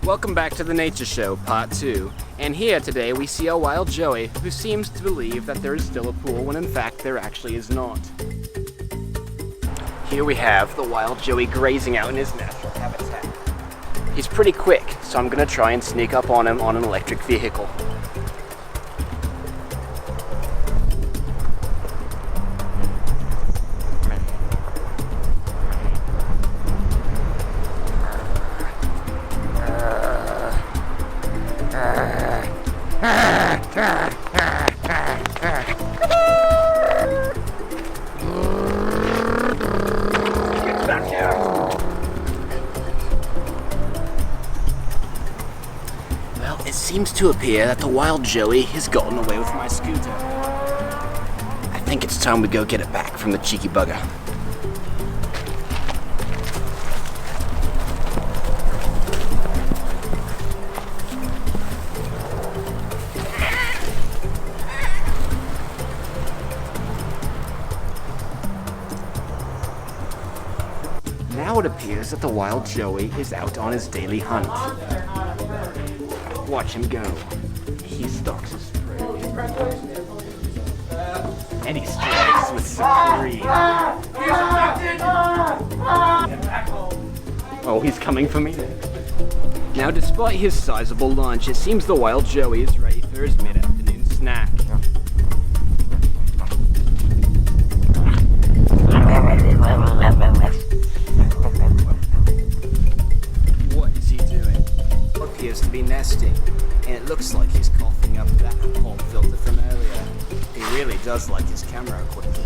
Welcome back to the Nature Show, Part 2. And here today we see a wild Joey who seems to believe that there is still a pool when in fact there actually is not. Here we have the wild Joey grazing out in his natural habitat. He's pretty quick, so I'm gonna try and sneak up on him on an electric vehicle. Well, it seems to appear that the wild Joey has gotten away with my scooter. I think it's time we go get it back from the cheeky bugger. Now it appears that the wild Joey is out on his daily hunt. Watch him go. He stalks his prey. And he strikes with supreme. Oh, he's coming for me. Now, despite his sizable lunch, it seems the wild Joey is ready for his mid-afternoon snack. What is he doing? Appears to be nesting, and it looks like he's coughing up that pulp filter from earlier. He really does like his camera equipment.